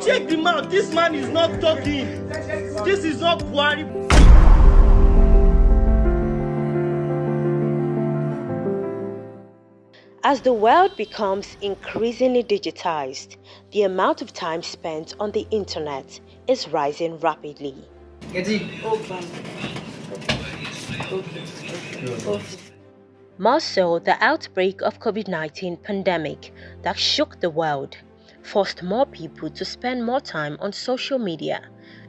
Check the mouth. This man is not talking. This is not Buhari. As the world becomes increasingly digitized, the amount of time spent on the internet is rising rapidly. More so, the outbreak of COVID-19 pandemic that shook the world forced more people to spend more time on social media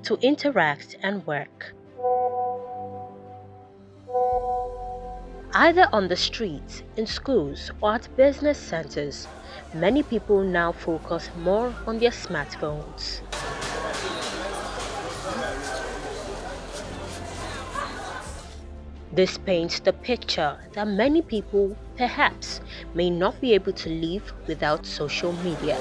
to interact and work. Either on the streets, in schools, or at business centers, many people now focus more on their smartphones. This paints the picture that many people, perhaps, may not be able to live without social media.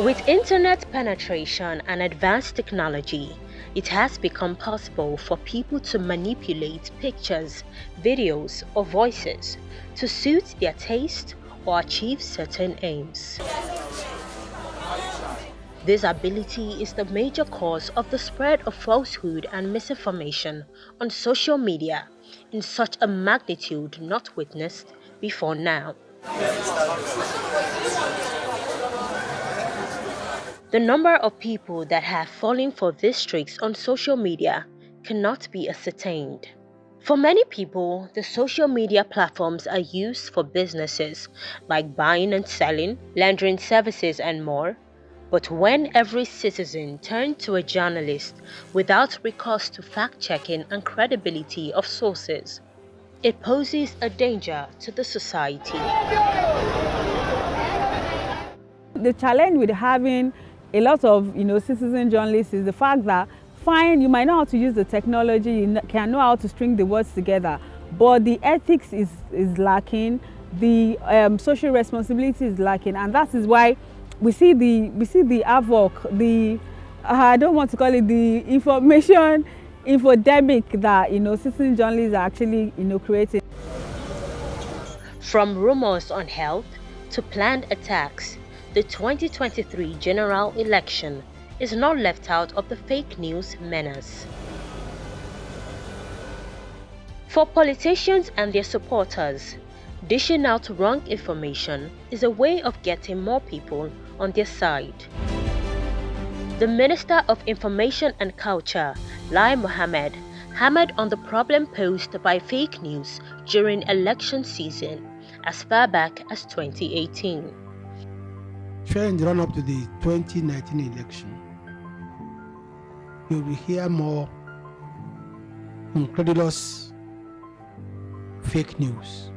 With internet penetration and advanced technology, it has become possible for people to manipulate pictures, videos, or voices to suit their taste or achieve certain aims. This ability is the major cause of the spread of falsehood and misinformation on social media in such a magnitude not witnessed before now. The number of people that have fallen for these tricks on social media cannot be ascertained. For many people, the social media platforms are used for businesses like buying and selling, lending services, and more. But when every citizen turns to a journalist without recourse to fact-checking and credibility of sources, it poses a danger to the society. The challenge with having a lot of citizen journalists is the fact that fine, you might know how to use the technology, you can know how to string the words together, but the ethics is lacking, the social responsibility is lacking, and that is why we see the havoc, I don't want to call it the information infodemic that citizen journalists are actually creating. From rumors on health to planned attacks, the 2023 general election is not left out of the fake news menace. For politicians and their supporters, dishing out wrong information is a way of getting more people on their side. The Minister of Information and Culture, Lai Mohammed, hammered on the problem posed by fake news during election season as far back as 2018. During the run-up to the 2019 election, you will hear more incredulous fake news.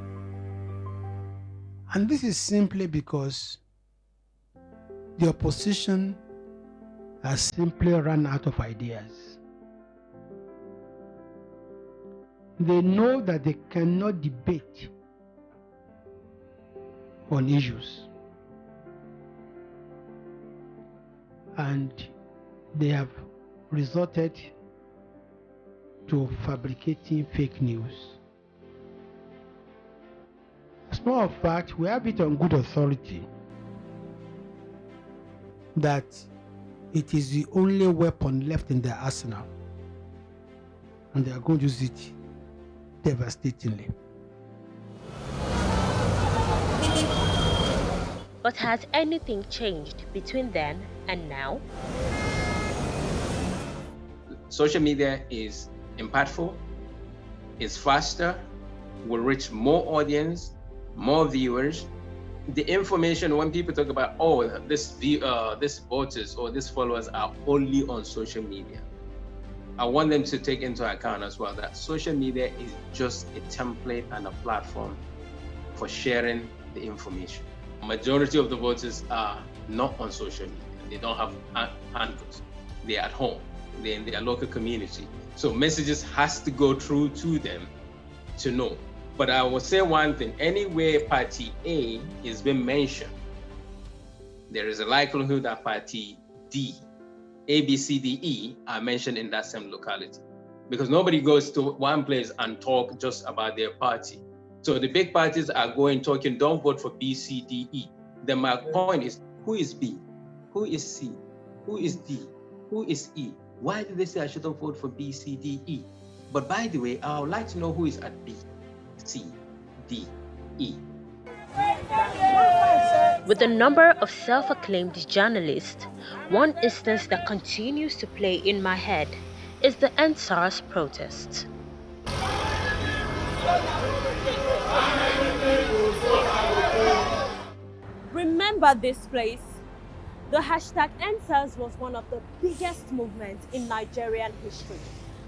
And this is simply because the opposition has simply run out of ideas. They know that they cannot debate on issues. And they have resorted to fabricating fake news. As a matter of fact, we have it on good authority that it is the only weapon left in their arsenal, and they are going to use it devastatingly. But has anything changed between then and now? Social media is impactful, it's faster, will reach more audience, more viewers. The information, when people talk about, oh, this voters or these followers are only on social media, I want them to take into account as well that social media is just a template and a platform for sharing the information. Majority of the voters are not on social media. They don't have handles. They're at home. They're in their local community. So messages has to go through to them to know. But I will say one thing, anywhere party A is being mentioned, there is a likelihood that party D, A, B, C, D, E are mentioned in that same locality. Because nobody goes to one place and talk just about their party. So the big parties are going talking, don't vote for B, C, D, E. Then my point is, who is B? Who is C? Who is D? Who is E? Why did they say I shouldn't vote for B, C, D, E? But by the way, I would like to know who is at B, C, D, E. With a number of self-acclaimed journalists, one instance that continues to play in my head is the EndSARS protests. Remember this place? The hashtag EndSARS was one of the biggest movements in Nigerian history.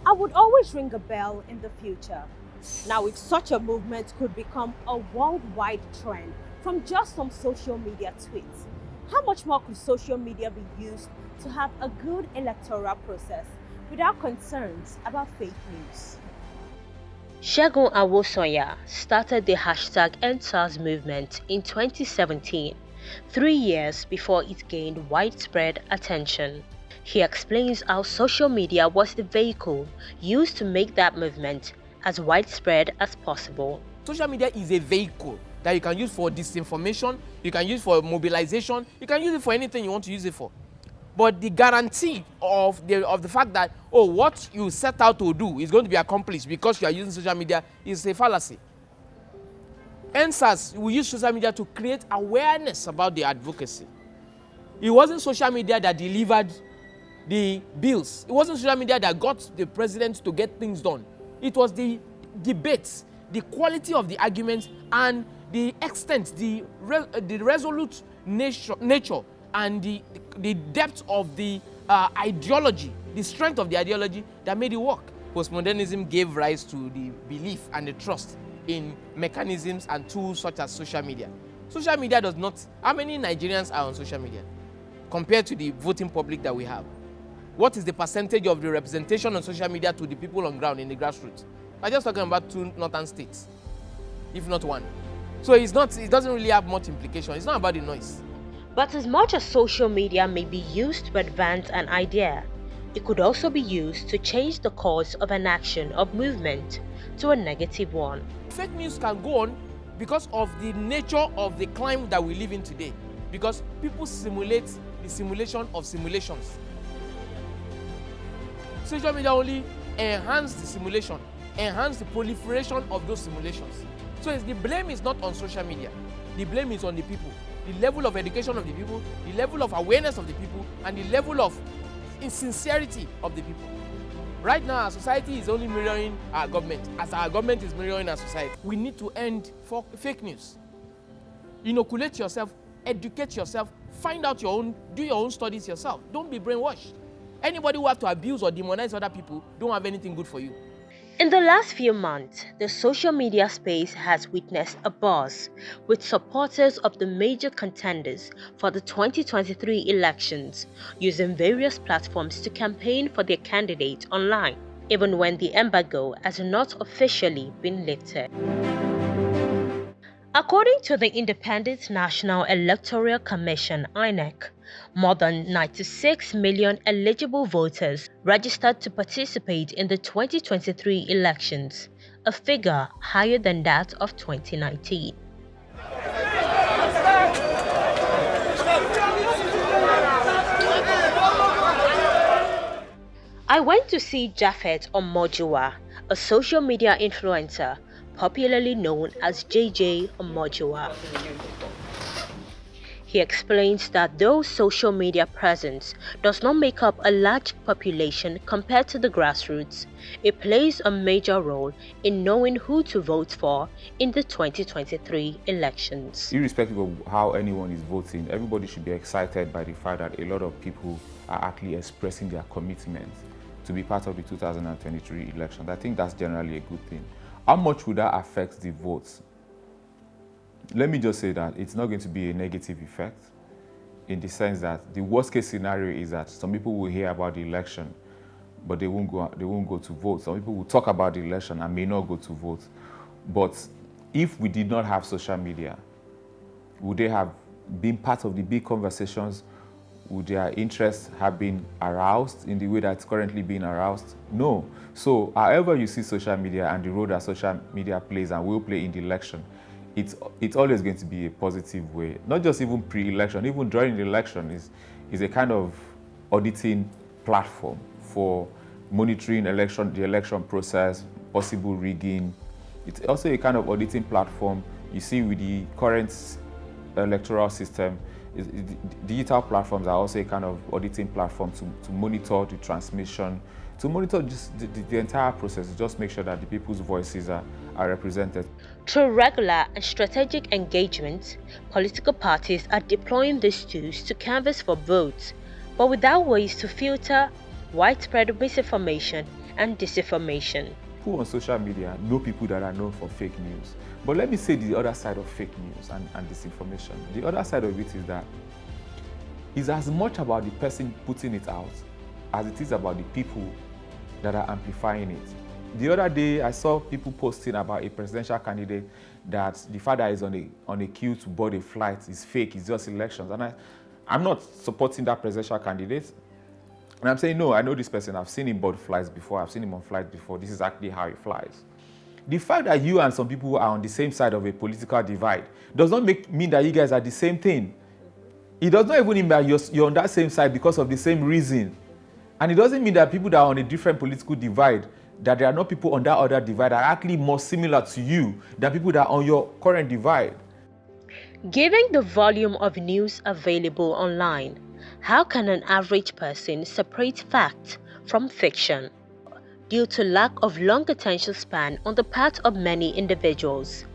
I would always ring a bell in the future. Now, if such a movement could become a worldwide trend from just some social media tweets, how much more could social media be used to have a good electoral process without concerns about fake news? Segun Awosoya started the hashtag EndSARS movement in 2017, 3 years before it gained widespread attention. He explains how social media was the vehicle used to make that movement as widespread as possible. Social media is a vehicle that you can use for disinformation, you can use for mobilization, you can use it for anything you want to use it for. But the guarantee of the fact that, oh, what you set out to do is going to be accomplished because you are using social media is a fallacy. EndSARS, we use social media to create awareness about the advocacy. It wasn't social media that delivered the bills. It wasn't social media that got the president to get things done. It was the debates, the quality of the arguments, and the extent, the resolute nature, and the depth of the ideology, the strength of the ideology that made it work. Postmodernism gave rise to the belief and the trust in mechanisms and tools such as social media. Social media does not... How many Nigerians are on social media compared to the voting public that we have? What is the percentage of the representation on social media to the people on ground in the grassroots? I'm just talking about 2 northern states, if not 1. So it doesn't really have much implication. It's not about the noise. But as much as social media may be used to advance an idea, it could also be used to change the course of an action or movement to a negative one. Fake news can go on because of the nature of the climate that we live in today. Because people simulate the simulation of simulations. Social media only enhance the simulation, enhance the proliferation of those simulations. So the blame is not on social media. The blame is on the people. The level of education of the people, the level of awareness of the people, and the level of insincerity of the people. Right now, our society is only mirroring our government, as our government is mirroring our society. We need to end fake news. Inoculate yourself, educate yourself, find out do your own studies yourself. Don't be brainwashed. Anybody who have to abuse or demonize other people don't have anything good for you. In the last few months, the social media space has witnessed a buzz, with supporters of the major contenders for the 2023 elections using various platforms to campaign for their candidate online, even when the embargo has not officially been lifted. According to the Independent National Electoral Commission (INEC), more than 96 million eligible voters registered to participate in the 2023 elections, a figure higher than that of 2019. I went to see Japhet Omojuwa, a social media influencer popularly known as JJ Omojuwa. He explains that though social media presence does not make up a large population compared to the grassroots, it plays a major role in knowing who to vote for in the 2023 elections. Irrespective of how anyone is voting, everybody should be excited by the fact that a lot of people are actually expressing their commitment to be part of the 2023 elections. I think that's generally a good thing. How much would that affect the votes? Let me just say that it's not going to be a negative effect, in the sense that the worst case scenario is that some people will hear about the election, but they won't go to vote. Some people will talk about the election and may not go to vote. But if we did not have social media, would they have been part of the big conversations? Would their interests have been aroused in the way that's currently being aroused? No. So however you see social media and the role that social media plays and will play in the election, it's always going to be a positive way. Not just even pre-election, even during the election is a kind of auditing platform for monitoring the election process, possible rigging. It's also a kind of auditing platform. You see, with the current electoral system, digital platforms are also a kind of auditing platform to monitor the transmission, to monitor just the entire process, just make sure that the people's voices are represented. Through regular and strategic engagement, political parties are deploying these tools to canvass for votes, but without ways to filter widespread misinformation and disinformation. People on social media know people that are known for fake news. But let me say the other side of fake news and disinformation. The other side of it is that it's as much about the person putting it out as it is about the people that are amplifying it. The other day, I saw people posting about a presidential candidate that the father is on a queue to board a flight. It's fake, it's just elections. And I'm not supporting that presidential candidate. And I'm saying, no, I know this person. I've seen him board flights before. I've seen him on flights before. This is actually how he flies. The fact that you and some people are on the same side of a political divide does not mean that you guys are the same thing. It does not even mean that you're on that same side because of the same reason. And it doesn't mean that people that are on a different political divide, that there are not people on that other divide that are actually more similar to you than people that are on your current divide. Given the volume of news available online, how can an average person separate fact from fiction? Due to lack of long attention span on the part of many individuals,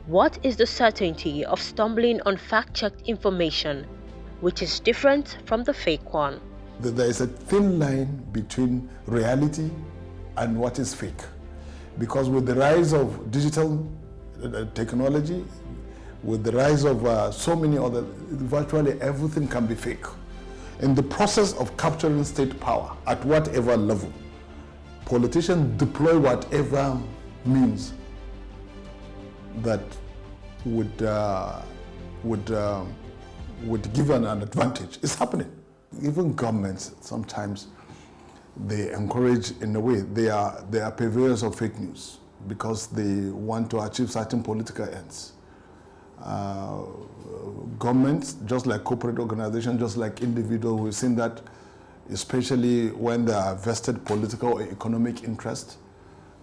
what is the certainty of stumbling on fact-checked information, which is different from the fake one? There is a thin line between reality and what is fake. Because with the rise of digital technology, with the rise of so many other, virtually everything can be fake. In the process of capturing state power at whatever level, politicians deploy whatever means that would give an advantage. It's happening. Even governments sometimes they encourage, in a way, they are purveyors of fake news because they want to achieve certain political ends. Governments, just like corporate organizations, just like individuals, we've seen that, especially when there are vested political or economic interest.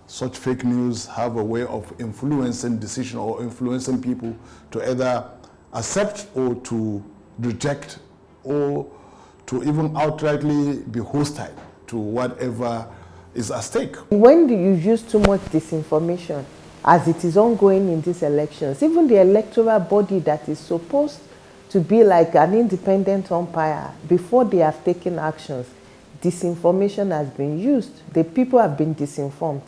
Such fake news have a way of influencing decisions or influencing people to either accept or to reject or to even outrightly be hostile to whatever is at stake. When do you use too much disinformation, as it is ongoing in these elections, even the electoral body that is supposed to be like an independent umpire, before they have taken actions, disinformation has been used. The people have been disinformed,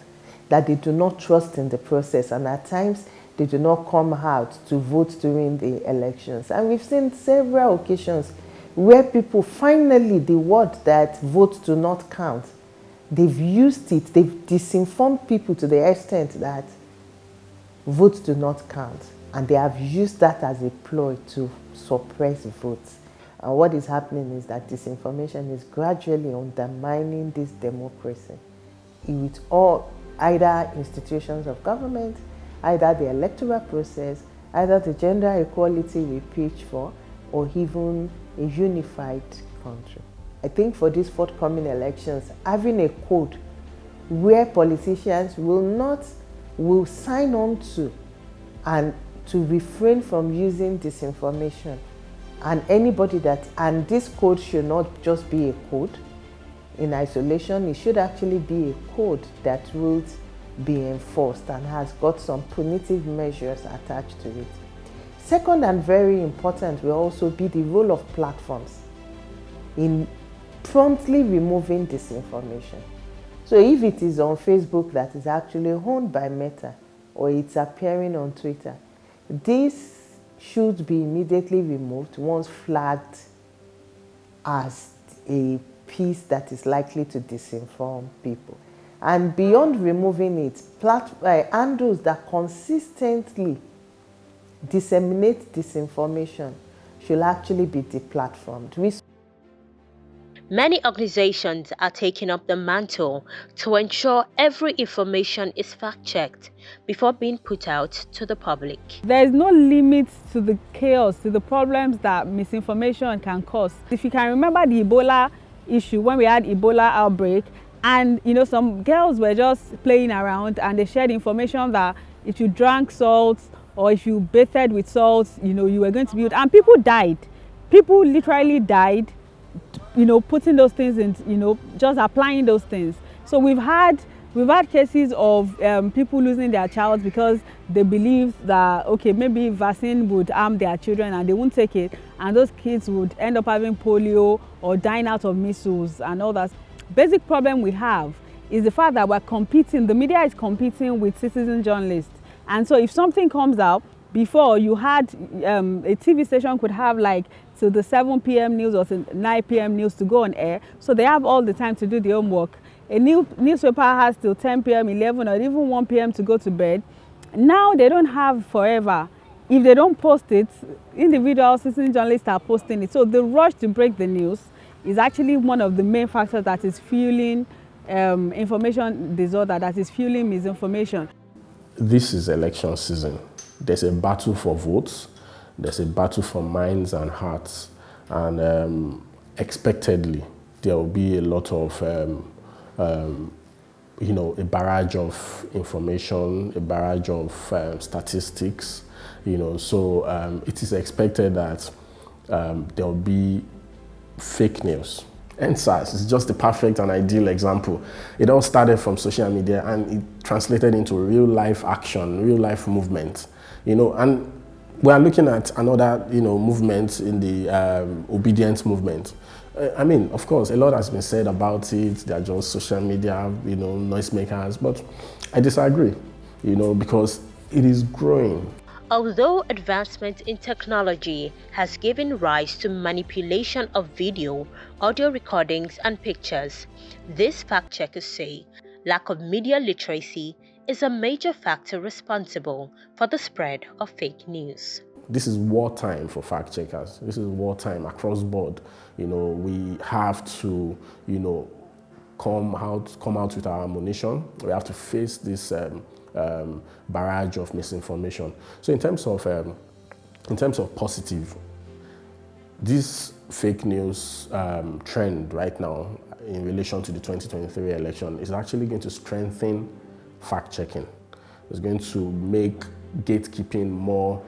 that they do not trust in the process, and at times they do not come out to vote during the elections. And we've seen several occasions where people finally, the word that votes do not count, they've used it, they've disinformed people to the extent that votes do not count. And they have used that as a ploy to suppress votes. And what is happening is that disinformation is gradually undermining this democracy with all either institutions of government, either the electoral process, either the gender equality we preach for, or even a unified country. I think for these forthcoming elections, having a code where politicians will sign on to and to refrain from using disinformation, and and this code should not just be a code in isolation, it should actually be a code that will be enforced and has got some punitive measures attached to it. Second, and very important, will also be the role of platforms in promptly removing disinformation. So if it is on Facebook that is actually owned by Meta, or it's appearing on Twitter, this should be immediately removed once flagged as a piece that is likely to disinform people. And beyond removing it, handles that consistently disseminate disinformation should actually be deplatformed. Many organizations are taking up the mantle to ensure every information is fact-checked before being put out to the public. There is no limit to the chaos, to the problems that misinformation can cause. If you can remember the Ebola issue, when we had Ebola outbreak, and some girls were just playing around and they shared information that if you drank salt or if you bathed with salt, you were going to be, and people died. People literally died, putting those things in, just applying those things. So we've had cases of people losing their child because they believed that, okay, maybe vaccine would harm their children and they won't take it, and those kids would end up having polio or dying out of measles and all that. Basic problem we have is the fact that the media is competing with citizen journalists. And so if something comes out, before you had a TV station could have like till the 7 p.m. news or 9 p.m. news to go on air, so they have all the time to do the homework. A newspaper has till 10 p.m., 11 or even 1 p.m. to go to bed. Now they don't have forever. If they don't post it, individual citizen journalists are posting it. So the rush to break the news is actually one of the main factors that is fueling information disorder, that is fueling misinformation. This is election season. There's a battle for votes. There's a battle for minds and hearts. And expectedly, there will be a lot of, a barrage of information, a barrage of statistics, so it is expected that there will be fake news. NSAS is just the perfect and ideal example. It all started from social media and it translated into real life action, real life movement, and we are looking at another, movement in the obedience movement. Of course, a lot has been said about it. They are just social media, noisemakers, but I disagree, because it is growing. Although advancement in technology has given rise to manipulation of video, audio recordings and pictures, these fact-checkers say lack of media literacy is a major factor responsible for the spread of fake news. This is wartime for fact-checkers. This is wartime across board. We have to, come out with our ammunition. We have to face this barrage of misinformation. So in terms of positive, this fake news trend right now in relation to the 2023 election is actually going to strengthen fact-checking. It's going to make gatekeeping more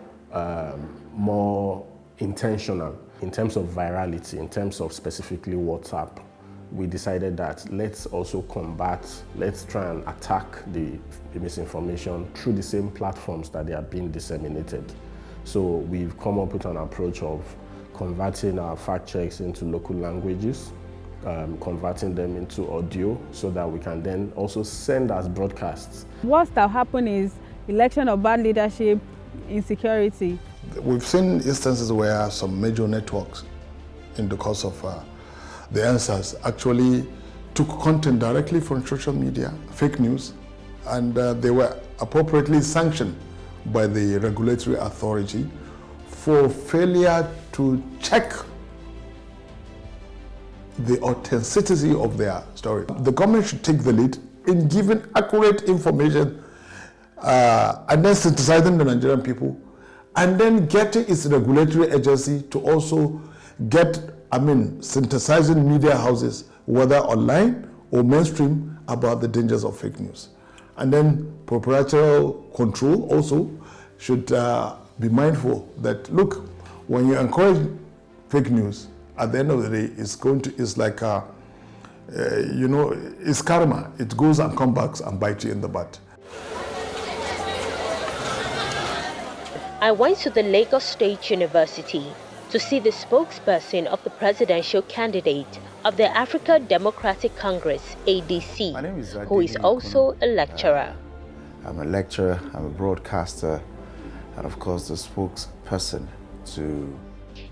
intentional in terms of virality, in terms of specifically WhatsApp. We decided that let's try and attack the misinformation through the same platforms that they are being disseminated. So we've come up with an approach of converting our fact checks into local languages, converting them into audio so that we can then also send as broadcasts. What's that happen is election of bad leadership, insecurity. We've seen instances where some major networks in the course of the answers actually took content directly from social media, fake news, and they were appropriately sanctioned by the regulatory authority for failure to check the authenticity of their story. The government should take the lead in giving accurate information and then synthesizing the Nigerian people, and then getting its regulatory agency to also get, synthesizing media houses, whether online or mainstream, about the dangers of fake news. And then proprietary control also should be mindful that, look, when you encourage fake news, at the end of the day, it's like, it's karma. It goes and comes back and bites you in the butt. I went to the Lagos State University to see the spokesperson of the presidential candidate of the Africa Democratic Congress, ADC, who is also a lecturer. I'm a lecturer, I'm a broadcaster, and of course the spokesperson to...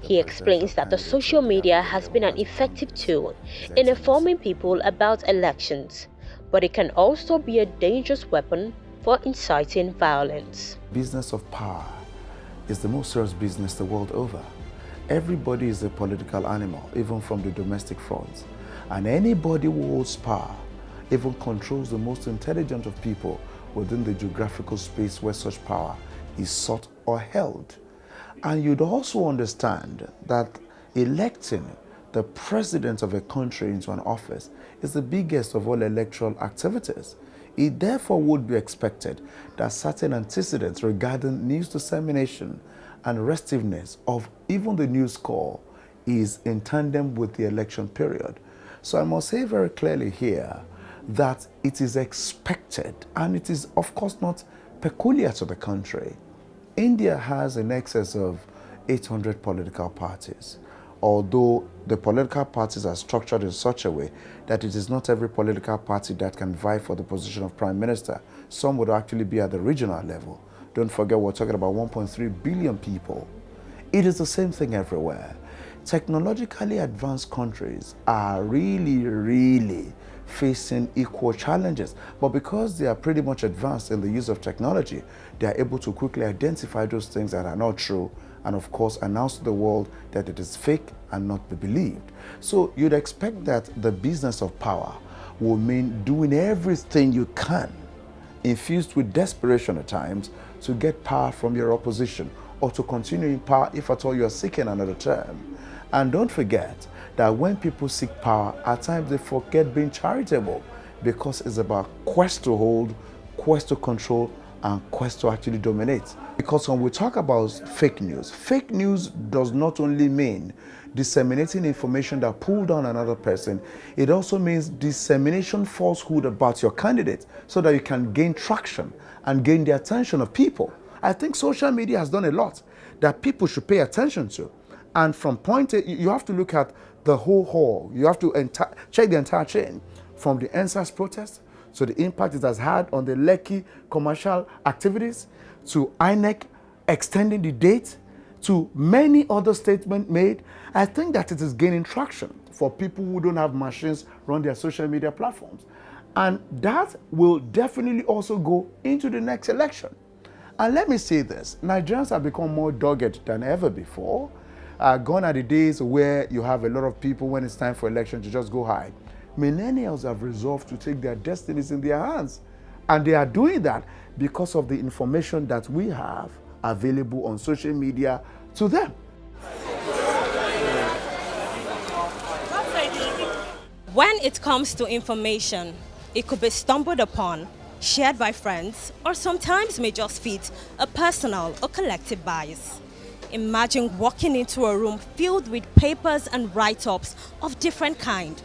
He explains that the social media has been an effective tool in informing people about elections, but it can also be a dangerous weapon for inciting violence. Business of power is the most serious business the world over. Everybody is a political animal, even from the domestic front. And anybody who holds power even controls the most intelligent of people within the geographical space where such power is sought or held. And you'd also understand that electing the president of a country into an office is the biggest of all electoral activities. It therefore would be expected that certain antecedents regarding news dissemination and restiveness of even the news call is in tandem with the election period. So I must say very clearly here that it is expected, and it is of course not peculiar to the country. India has in excess of 800 political parties, although the political parties are structured in such a way that it is not every political party that can vie for the position of prime minister. Some would actually be at the regional level. Don't forget, we're talking about 1.3 billion people. It is the same thing everywhere. Technologically advanced countries are really facing equal challenges, but because they are pretty much advanced in the use of technology, they are able to quickly identify those things that are not true and of course announce to the world that it is fake and not be believed. So you'd expect that the business of power will mean doing everything you can, infused with desperation at times, to get power from your opposition or to continue in power if at all you are seeking another term. And don't forget that when people seek power, at times they forget being charitable, because it's about quest to hold, quest to control, and quest to actually dominate. Because when we talk about fake news does not only mean disseminating information that pull down another person, it also means dissemination falsehood about your candidate so that you can gain traction and gain the attention of people. I think social media has done a lot that people should pay attention to. And from point A, you have to look at the whole haul. You have to check the entire chain, from the NSAS protest to the impact it has had on the Lekki commercial activities, to INEC extending the date, to many other statements made. I think that it is gaining traction for people who don't have machines run their social media platforms. And that will definitely also go into the next election. And let me say this, Nigerians have become more dogged than ever before. Gone are the days where you have a lot of people, when it's time for election, to just go hide. Millennials have resolved to take their destinies in their hands. And they are doing that because of the information that we have available on social media to them. When it comes to information, it could be stumbled upon, shared by friends, or sometimes may just fit a personal or collective bias. Imagine walking into a room filled with papers and write-ups of different kind.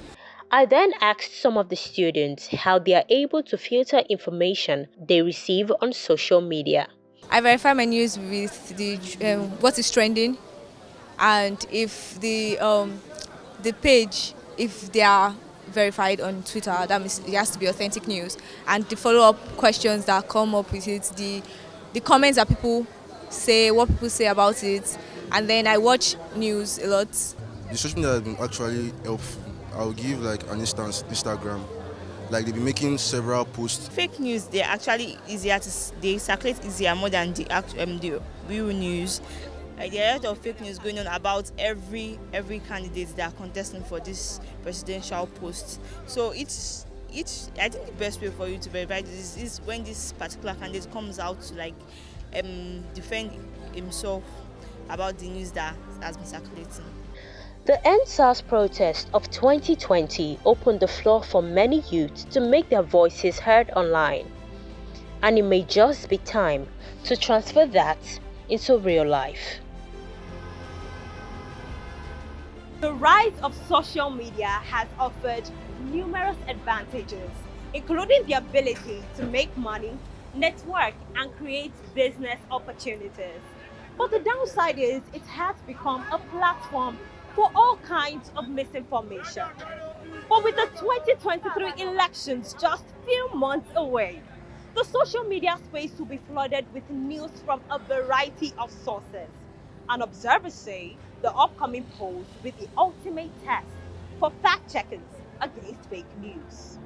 I then asked some of the students how they are able to filter information they receive on social media. I verify my news with the what is trending, and if the page, if they are verified on Twitter, that means it has to be authentic news. And the follow-up questions that come up with it, the comments that people say, what people say about it, and then I watch news a lot. The social media has been actually helpful. I'll give like an instance, Instagram. Like they've been making several posts. Fake news, they're actually easier they circulate easier more than the real news. Like there are a lot of fake news going on about every candidate that are contesting for this presidential post. So I think the best way for you to verify this is when this particular candidate comes out to like defend himself about the news that has been circulating. The NSAS protest of 2020 opened the floor for many youths to make their voices heard online. And it may just be time to transfer that into real life. The rise of social media has offered numerous advantages, including the ability to make money, network, and create business opportunities. But the downside is it has become a platform for all kinds of misinformation. But with the 2023 elections just few months away, the social media space will be flooded with news from a variety of sources. And observers say the upcoming polls will be the ultimate test for fact checkers against fake news.